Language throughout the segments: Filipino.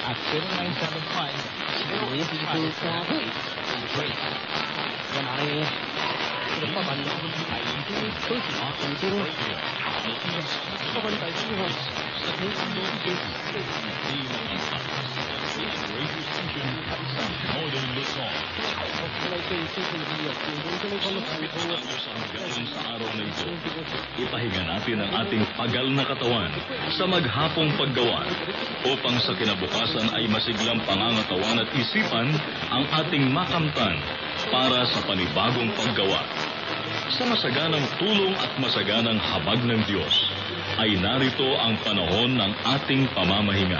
at 0975 Yan ay ipahinga natin ang ating pagal na katawan sa maghapong paggawa upang sa kinabukasan ay masiglang pangangatawan at isipan ang ating makamtan para sa panibagong paggawa. Sa masaganang tulong at masaganang habag ng Diyos ay narito ang panahon ng ating pamamahinga.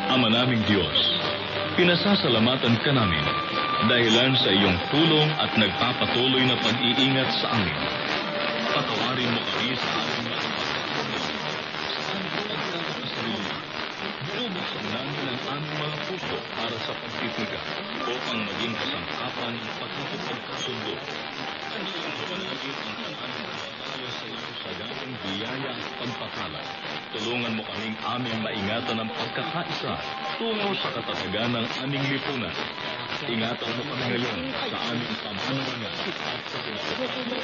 Ama naming Diyos, pinasasalamatan ka namin dahilan sa iyong tulong at nagpapatuloy na pag-iingat sa amin. Patawarin mo kami sa ating mga bubuksan namin ang aming mga puso para sa pagtitiga upang maging kasangkapan ng pagkakapagkasundo. Kanilang mapanagin ang aming pagkakaya sa iyong saganang biyaya at pagpapala. Tulungan mo kaming aming maingatan ang pagkakaisa tungo sa katatagan ng aming lipunan. Ingatan mo kami ngayon sa aming pamamahinga at sa pinagpapala.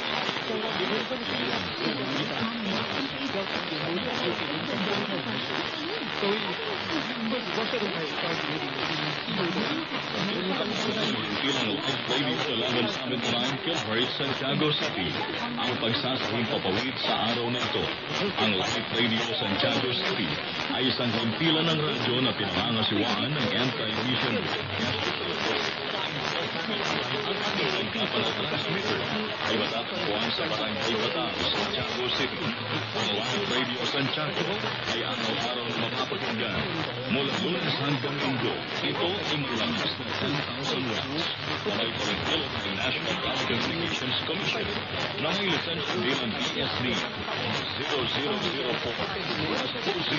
Ilang live sa 1179 kHz Santiago City ang pagsasahing papawid sa araw na ito. Ang Live Radio Santiago City ay isang himpilan ng radyo na pinangangasiwaan ng anti-emission transmitter ay matatagpuan sa Barangay Bataan, Santiago City. Ang Live Radio Santiago ay araw-araw na mapapakinggan mula Lunes hanggang Linggo. Ito ay malakas na 10,000 watts na may paringkil ng National Telecommunications Commission na may lisensya bilang BSD 0004-2014.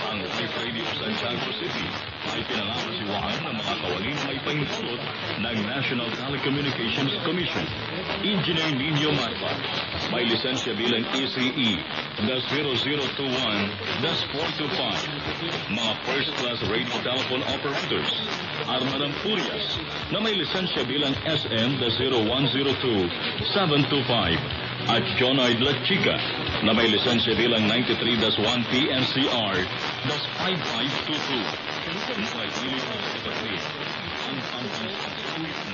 Ang Live Radio Santiago City ay pinangangasiwaan ng mga kawaling may pahintulot ng National Telecommunications Commission. Engineer Nino Marfa, may lisensya bilang ECE -0021-425. Mga first-class radio telephone operators. Arma ng Purias, na may lisensya bilang SM-0102-725. At Jonoid La Chica, na may lisensya bilang 93-1 PNCR-5522. Ang pampansin